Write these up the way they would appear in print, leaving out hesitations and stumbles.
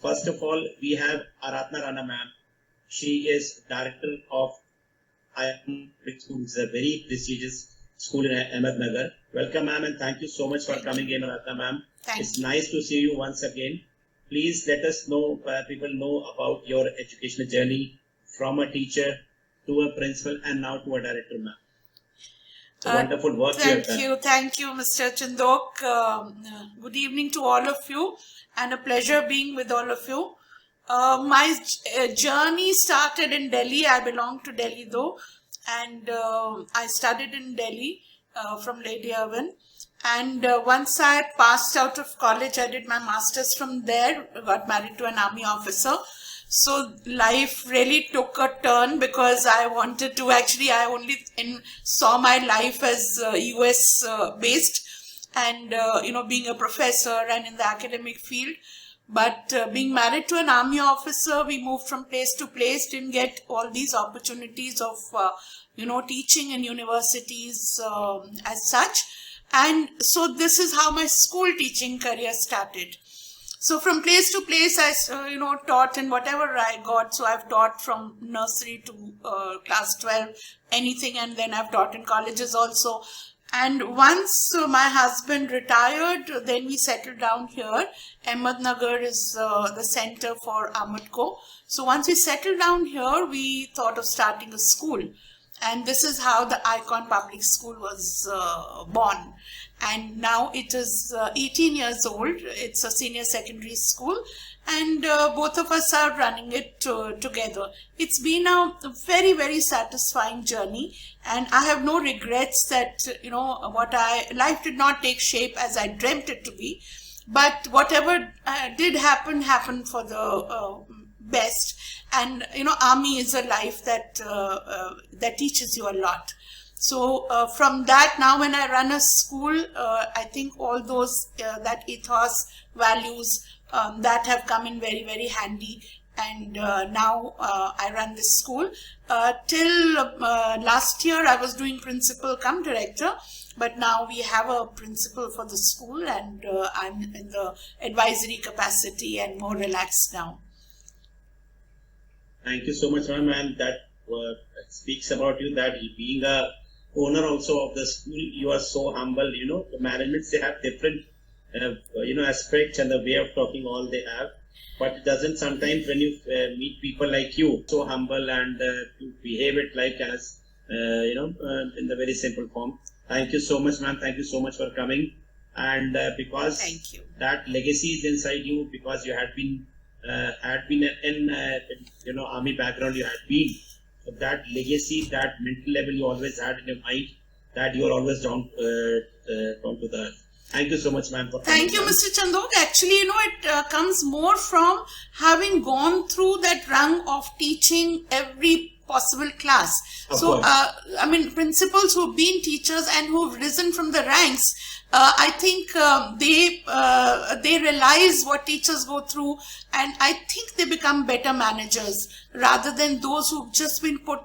First of all, we have Aradhana Rana ma'am. She is director of IIM, which is a very prestigious school in Ahmednagar. Welcome, ma'am, and thank you so much for coming in, Aradhana ma'am. It's nice to see you once again. Please let us know, people know about your educational journey from a teacher to a principal and now to a director, ma'am. It's a wonderful work you have done. Thank you, Mr. Chandok. Good evening to all of you, and a pleasure being with all of you. My journey started in Delhi. I belong to Delhi though, and I studied in Delhi from Lady Irwin. And once I passed out of college, I did my master's from there, got married to an army officer. So life really took a turn because I wanted to, actually I only saw my life as US based and being a professor and in the academic field. But being married to an army officer, we moved from place to place, didn't get all these opportunities of teaching in universities as such. And so this is how my school teaching career started. So from place to place, I taught in whatever I got. So I've taught from nursery to class 12, anything, and then I've taught in colleges also. And once my husband retired, then we settled down here. Ahmednagar is the center for Ahmedco. So once we settled down here, we thought of starting a school. And this is how the Icon Public School was born. And now it is 18 years old. It's a senior secondary school. And both of us are running it together. It's been a very, very satisfying journey. And I have no regrets that, life did not take shape as I dreamt it to be. But whatever did happen, happened for the best. And, army is a life that teaches you a lot. So from that, now when I run a school, I think all those, that ethos, values, that have come in very, very handy. And now I run this school. Till last year, I was doing principal cum director. But now we have a principal for the school, and I'm in the advisory capacity and more relaxed now. Thank you so much, ma'am, and that speaks about you, that being a owner also of the school, you are so humble. The managements, they have different aspects and the way of talking all they have, but it doesn't sometimes when you meet people like you, so humble, and to behave it like as in the very simple form. Thank you so much, ma'am. Thank you so much for coming, and because thank you. That legacy is inside you, because you had been in army background, you had been, so that legacy, that mental level you always had in your mind, that you are always down to the earth. Thank you so much, ma'am. Thank you, Mr. Chandok. Actually, it comes more from having gone through that rung of teaching every possible class. So, principals who've been teachers and who've risen from the ranks, I think they realize what teachers go through, and I think they become better managers rather than those who've just been put,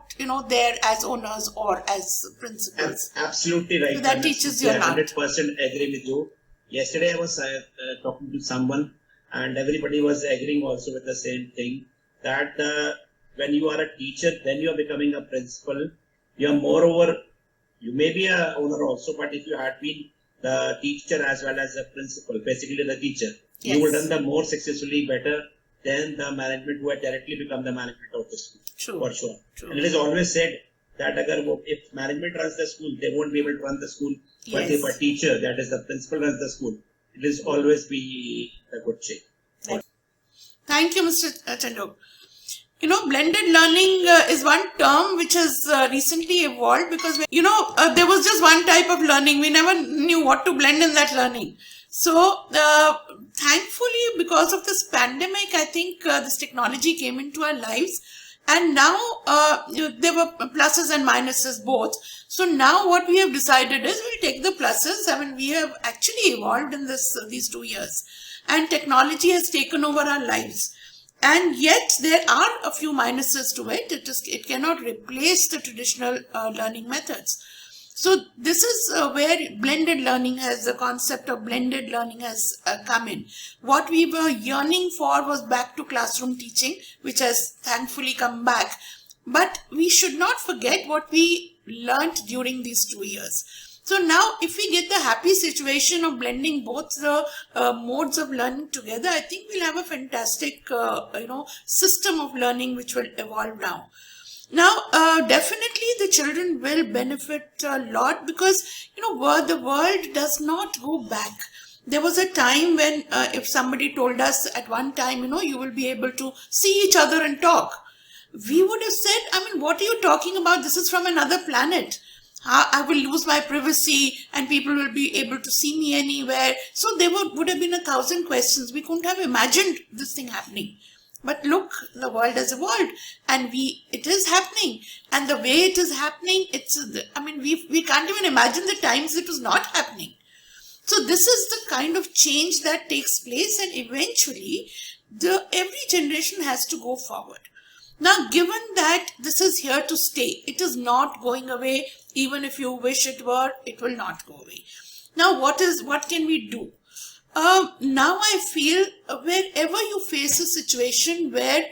there as owners or as principals. Absolutely right. So that teaches you a lot. 100% agree with you. Yesterday I was talking to someone, and everybody was agreeing also with the same thing, that when you are a teacher, then you are becoming a principal. You are moreover, you may be a owner also, but if you had been the teacher as well as the principal, basically the teacher, yes, you would have done more successfully, better than the management who had directly become the management of the school. True. For sure. True. And it is always said that if management runs the school, they won't be able to run the school. But Yes. if a teacher, that is the principal, runs the school, it is always be a good shape. Thank you, Mr. Chandok. Blended learning is one term which has recently evolved, because, there was just one type of learning. We never knew what to blend in that learning. So, thankfully, because of this pandemic, I think this technology came into our lives. And now there were pluses and minuses both. So now what we have decided is we'll take the pluses. We have actually evolved in these 2 years. And technology has taken over our lives. And yet there are a few minuses to it. It cannot replace the traditional learning methods. So this is where blended learning has, the concept of blended learning has come in. What we were yearning for was back to classroom teaching, which has thankfully come back. But we should not forget what we learnt during these 2 years. So now if we get the happy situation of blending both the modes of learning together, I think we'll have a fantastic system of learning which will evolve now. Now, definitely the children will benefit a lot because, the world does not go back. There was a time when if somebody told us at one time, you will be able to see each other and talk, we would have said, what are you talking about? This is from another planet. I will lose my privacy and people will be able to see me anywhere. So there would have been 1,000 questions. We couldn't have imagined this thing happening. But look, the world has evolved and it is happening. And the way it is happening, we can't even imagine the times it was not happening. So this is the kind of change that takes place, and eventually every generation has to go forward. Now, given that this is here to stay, it is not going away. Even if you wish it were, it will not go away. Now, what can we do? Now I feel wherever you face a situation where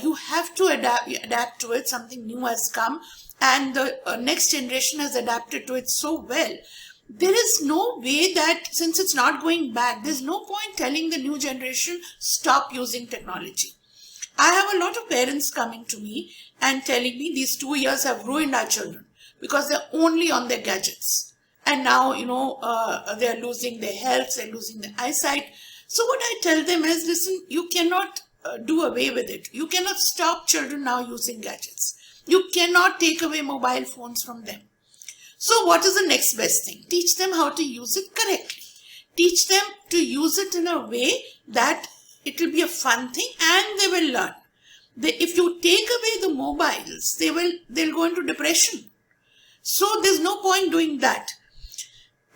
you have to adapt to it, something new has come and the next generation has adapted to it so well, there is no way that, since it's not going back, there's no point telling the new generation stop using technology. I have a lot of parents coming to me and telling me these 2 years have ruined our children because they're only on their gadgets. And now, they're losing their health, they're losing their eyesight. So what I tell them is, listen, you cannot do away with it. You cannot stop children now using gadgets. You cannot take away mobile phones from them. So what is the next best thing? Teach them how to use it correctly. Teach them to use it in a way that it will be a fun thing and they will learn. If you take away the mobiles, they'll go into depression. So there's no point doing that.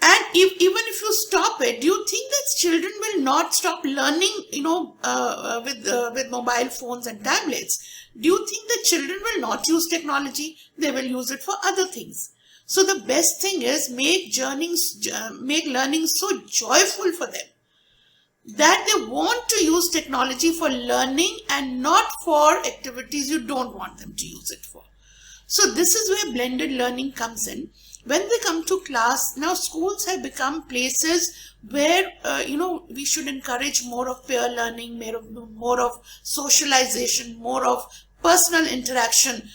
And even if you stop it, do you think that children will not stop learning, with mobile phones and tablets? Do you think that children will not use technology? They will use it for other things. So the best thing is make learning so joyful for them that they want to use technology for learning and not for activities you don't want them to use it for. So this is where blended learning comes in. When they come to class, now schools have become places where, we should encourage more of peer learning, more of socialization, more of personal interaction,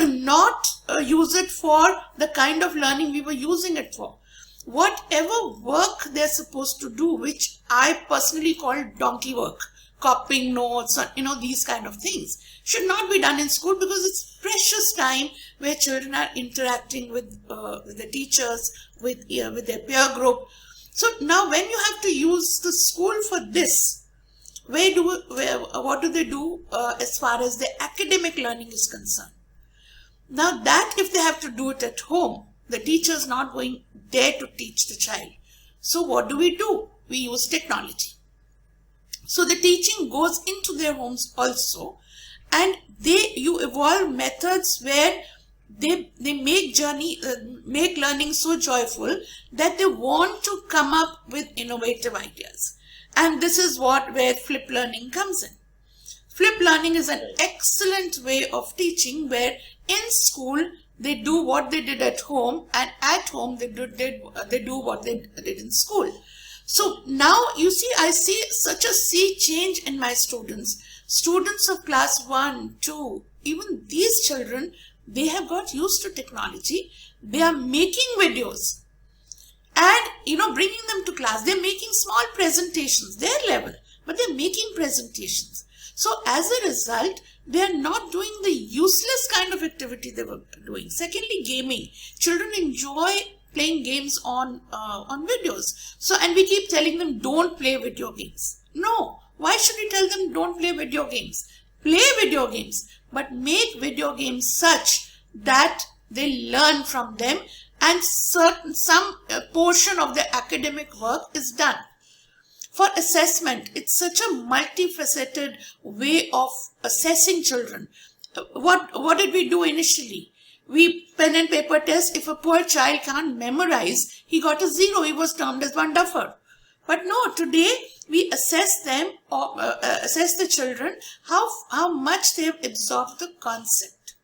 not use it for the kind of learning we were using it for. Whatever work they're supposed to do, which I personally call donkey work, copying notes, these kind of things, should not be done in school because it's precious time where children are interacting with the teachers, with their peer group. So now when you have to use the school for this, what do they do as far as the academic learning is concerned? Now that if they have to do it at home, the teacher is not going there to teach the child. So what do? We use technology. So the teaching goes into their homes also, and you evolve methods where they make learning so joyful that they want to come up with innovative ideas. And this is where flip learning comes in. Flip learning is an excellent way of teaching where in school they do what they did at home, and at home they do what they did in school. So now you see, I see such a sea change in my students. Students of class 1, 2, even these children, they have got used to technology. They are making videos and, bringing them to class. They're making small presentations, their level, but they're making presentations. So as a result, they are not doing the useless kind of activity they were doing. Secondly, gaming. Children enjoy playing games on videos. So, and we keep telling them don't play video games. No, why should we tell them don't play video games? Play video games, but make video games such that they learn from them and some portion of their academic work is done. For assessment, it's such a multifaceted way of assessing children. What did we do initially? We pen and paper test. If a poor child can't memorize, he got a 0. He was termed as one duffer. But no, today we assess them, or assess the children, how much they have absorbed the concept.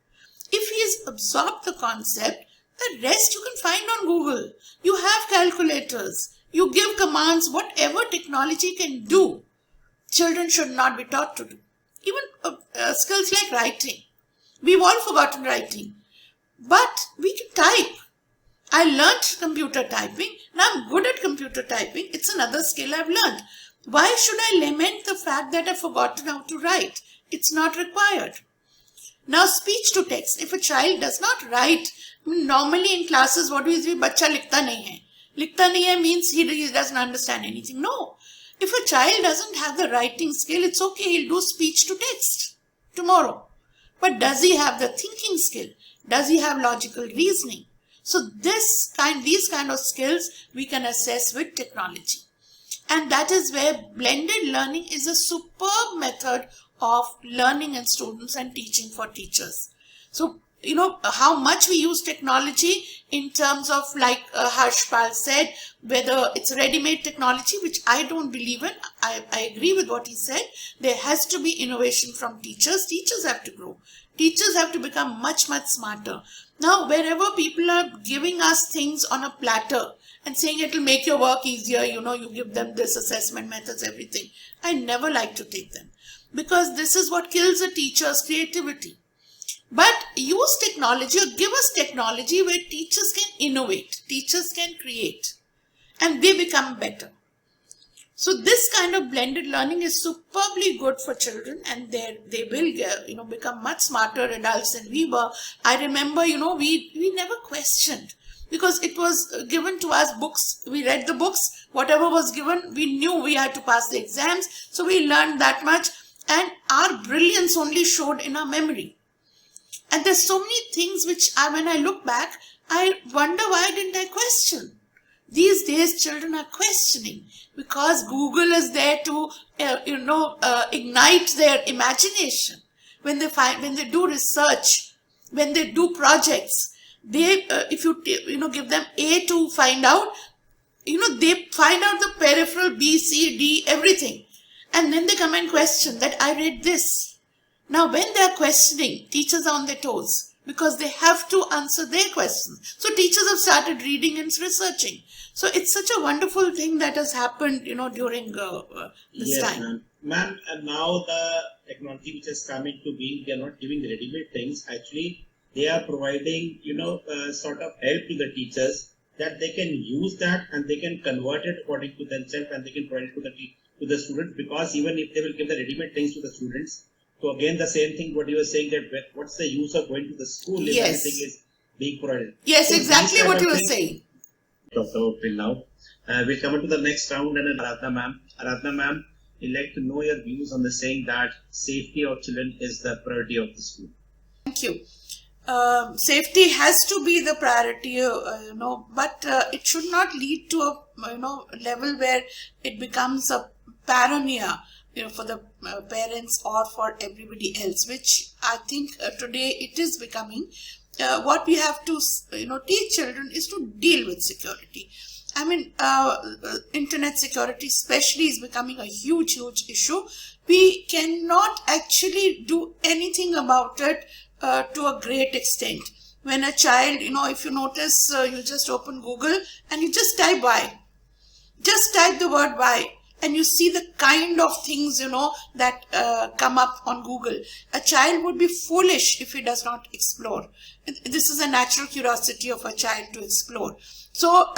If he has absorbed the concept, the rest you can find on Google. You have calculators. You give commands, whatever technology can do. Children should not be taught to do. Even skills like writing. We've all forgotten writing. But we can type. I learnt computer typing. Now I'm good at computer typing. It's another skill I've learned. Why should I lament the fact that I've forgotten how to write? It's not required. Now speech to text. If a child does not write, normally in classes what do we say? Bachcha likhta nahi hai. Likhta nahi hai means he doesn't understand anything. No. If a child doesn't have the writing skill, it's okay. He'll do speech to text tomorrow. But does he have the thinking skill? Does he have logical reasoning? So these kind of skills we can assess with technology. And that is where blended learning is a superb method of learning in students and teaching for teachers. So, you know, how much we use technology in terms of, like Harshpal said, whether it's ready-made technology, which I don't believe in. I agree with what he said. There has to be innovation from teachers. Teachers have to grow. Teachers have to become much, much smarter. Now, wherever people are giving us things on a platter and saying it will make your work easier, you know, you give them this assessment methods, everything. I never like to take them because this is what kills a teacher's creativity. But use technology or give us technology where teachers can innovate, teachers can create, and they become better. So this kind of blended learning is superbly good for children, and they will, you know, become much smarter adults than we were. I remember, you know, we never questioned because it was given to us books. We read the books, whatever was given, we knew we had to pass the exams. So we learned that much, and our brilliance only showed in our memory. And there's so many things which when I look back, I wonder why didn't I question? These days, children are questioning because Google is there to, ignite their imagination. When they do research, when they do projects, if you give them A to find out, they find out the peripheral B, C, D, everything, and then they come and question that I read this. Now, when they are questioning, teachers are on their toes because they have to answer their questions. So teachers have started reading and researching. So it's such a wonderful thing that has happened, during this time. Ma'am, and now the technology which has come into being, they are not giving ready-made things. Actually, they are providing, sort of help to the teachers that they can use that and they can convert it according to themselves and they can provide it to the students, because even if they will give the ready-made things to the students, so again the same thing what you were saying, that what's the use of going to the school if everything is being provided? Yes, so exactly what you were saying. Till now. We'll come into the next round, and Aradhana ma'am. Aradhana ma'am, we'd like to know your views on the saying that safety of children is the priority of the school. Thank you. Safety has to be the priority, but it should not lead to a level where it becomes a paranoia, for the parents or for everybody else, which I think today it is becoming. What we have to teach children is to deal with security. I mean, internet security especially is becoming a huge issue. We cannot actually do anything about it to a great extent. When a child, if you notice, you just open Google and you just type why. Just type the word why. And you see the kind of things, that come up on Google. A child would be foolish if he does not explore. This is a natural curiosity of a child to explore. So,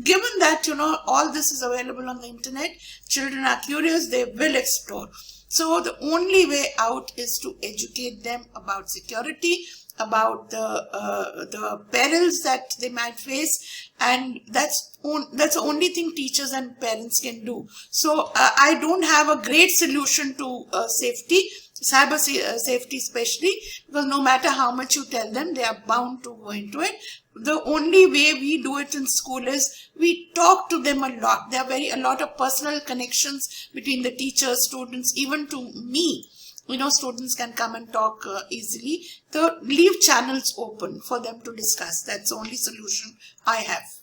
given that, all this is available on the internet, children are curious, they will explore. So, the only way out is to educate them about security, about the perils that they might face, and that's the only thing teachers and parents can do. So I don't have a great solution to safety, cyber safety especially, because no matter how much you tell them, they are bound to go into it. The only way we do it in school is we talk to them a lot. There are a lot of personal connections between the teachers, students, even to me. students can come and talk easily. So leave channels open for them to discuss. That's the only solution I have.